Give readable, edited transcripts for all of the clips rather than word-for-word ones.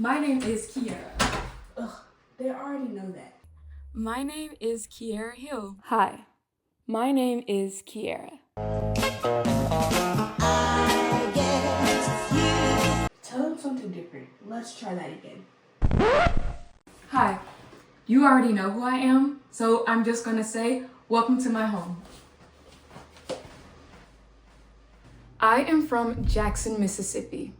My name is Kiara. Ugh, they already know that. My name is Kiara Hill. Hi, my name is Kiara. Tell them something different. Let's try that again. Hi, you already know who I am, so I'm just gonna say, welcome to my home. I am from Jackson, Mississippi,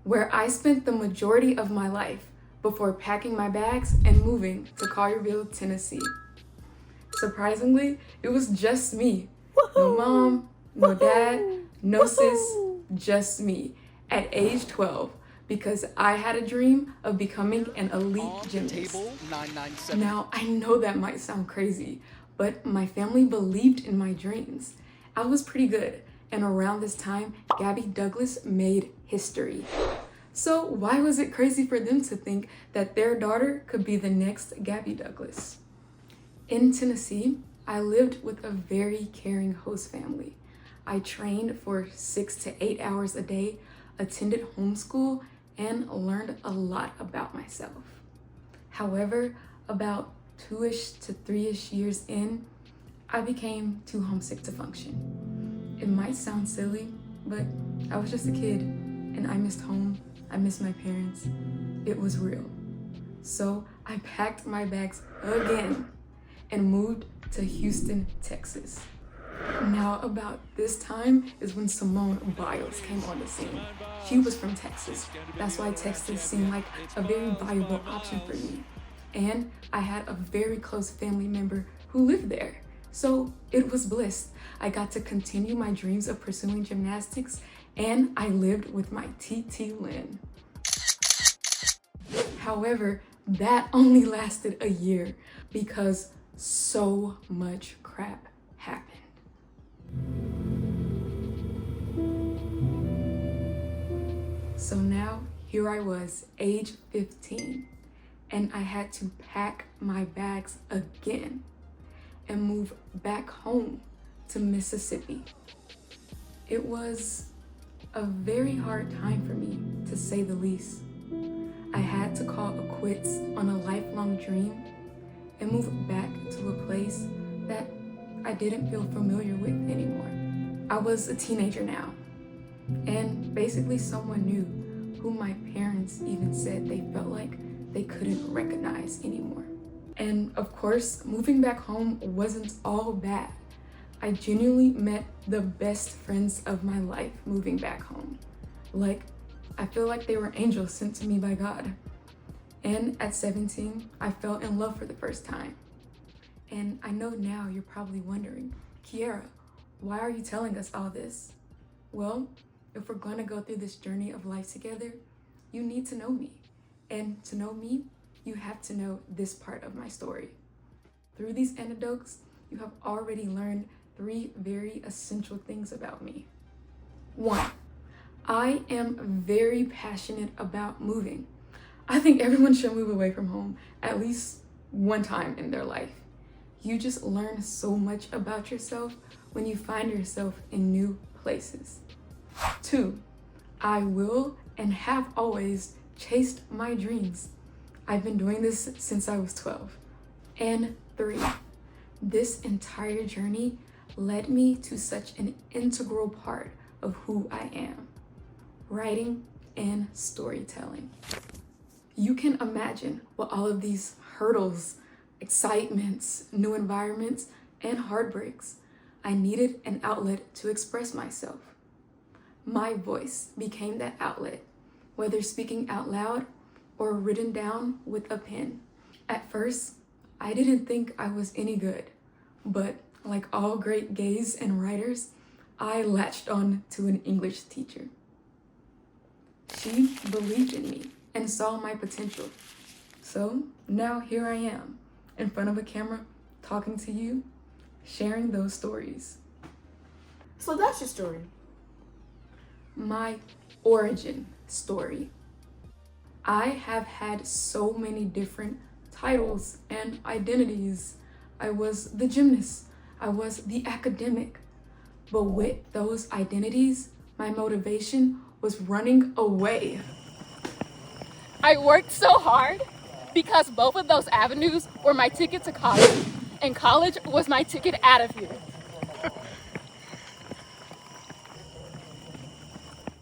where I spent the majority of my life before packing my bags and moving to Collierville, Tennessee. Surprisingly, it was just me. No mom, no dad, no sis, just me at age 12 because I had a dream of becoming an elite gymnast. Now, I know that might sound crazy, but my family believed in my dreams. I was pretty good, and around this time, Gabby Douglas made history. So why was it crazy for them to think that their daughter could be the next Gabby Douglas? In Tennessee, I lived with a very caring host family. I trained for 6 to 8 hours a day, attended homeschool, and learned a lot about myself. However, about 2-ish to 3-ish years in, I became too homesick to function. It might sound silly, but I was just a kid, and I missed home. I missed my parents. It was real. So I packed my bags again and moved to Houston, Texas. Now, about this time is when Simone Biles came on the scene. She was from Texas. That's why Texas seemed like a very viable option for me. And I had a very close family member who lived there. So it was bliss. I got to continue my dreams of pursuing gymnastics, and I lived with my TT Lynn. However, that only lasted a year because so much crap happened. So now here I was, age 15, and I had to pack my bags again and move back home to Mississippi. It was a very hard time for me, to say the least. I had to call it quits on a lifelong dream and move back to a place that I didn't feel familiar with anymore. I was a teenager now, and basically someone new who my parents even said they felt like they couldn't recognize anymore. And of course, moving back home wasn't all bad. I genuinely met the best friends of my life moving back home. Like, I feel like they were angels sent to me by God. And at 17, I fell in love for the first time. And I know now you're probably wondering, Kiara, why are you telling us all this? Well, if we're gonna go through this journey of life together, you need to know me. And to know me, you have to know this part of my story. Through these anecdotes, you have already learned 3 very essential things about me. 1, I am very passionate about moving. I think everyone should move away from home at least one time in their life. You just learn so much about yourself when you find yourself in new places. 2, I will and have always chased my dreams. I've been doing this since I was 12. And 3, this entire journey led me to such an integral part of who I am: writing and storytelling. You can imagine what all of these hurdles, excitements, new environments, and heartbreaks. I needed an outlet to express myself. My voice became that outlet, whether speaking out loud or written down with a pen. At first, I didn't think I was any good, but like all great gays and writers, I latched on to an English teacher. She believed in me and saw my potential. So now here I am, in front of a camera, talking to you, sharing those stories. So that's your story. My origin story. I have had so many different titles and identities. I was the gymnast, I was the academic, but with those identities, my motivation was running away. I worked so hard because both of those avenues were my ticket to college, and college was my ticket out of here.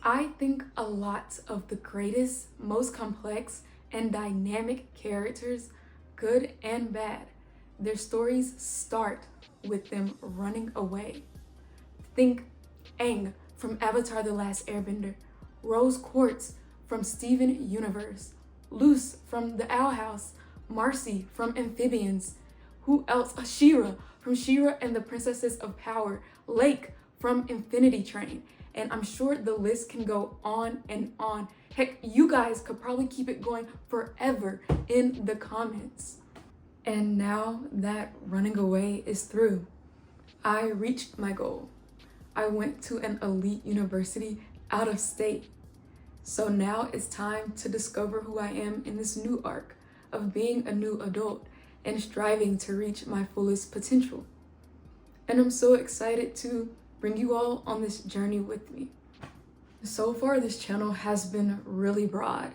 I think a lot of the greatest, most complex, and dynamic characters, good and bad, their stories start with them running away. Think Aang from Avatar: The Last Airbender, Rose Quartz from Steven Universe, Luce from The Owl House, Marcy from Amphibians, who else? Shira from Shira and the Princesses of Power, Lake from Infinity Train, and I'm sure the list can go on and on. Heck, you guys could probably keep it going forever in the comments. And now that running away is through, I reached my goal. I went to an elite university out of state. So now it's time to discover who I am in this new arc of being a new adult and striving to reach my fullest potential. And I'm so excited to bring you all on this journey with me. So far, this channel has been really broad.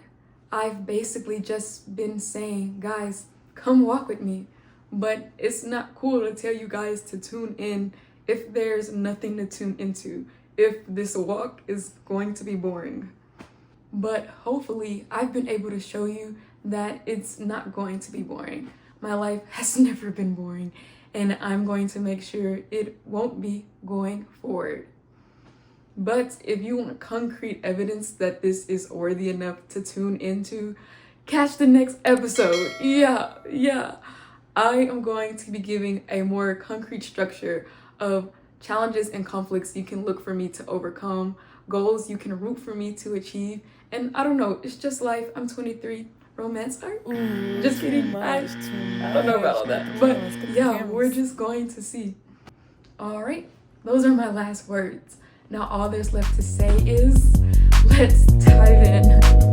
I've basically just been saying, guys, come walk with me. But it's not cool to tell you guys to tune in if there's nothing to tune into, if this walk is going to be boring. But hopefully, I've been able to show you that it's not going to be boring. My life has never been boring, and I'm going to make sure it won't be going forward. But if you want concrete evidence that this is worthy enough to tune into, catch the next episode. Yeah. I am going to be giving a more concrete structure of challenges and conflicts you can look for me to overcome, goals you can root for me to achieve, and I don't know, it's just life. I'm 23. Romance art? Just kidding. I don't know about all that. But yeah, we're just going to see. All right, those are my last words. Now all there's left to say is, let's dive in.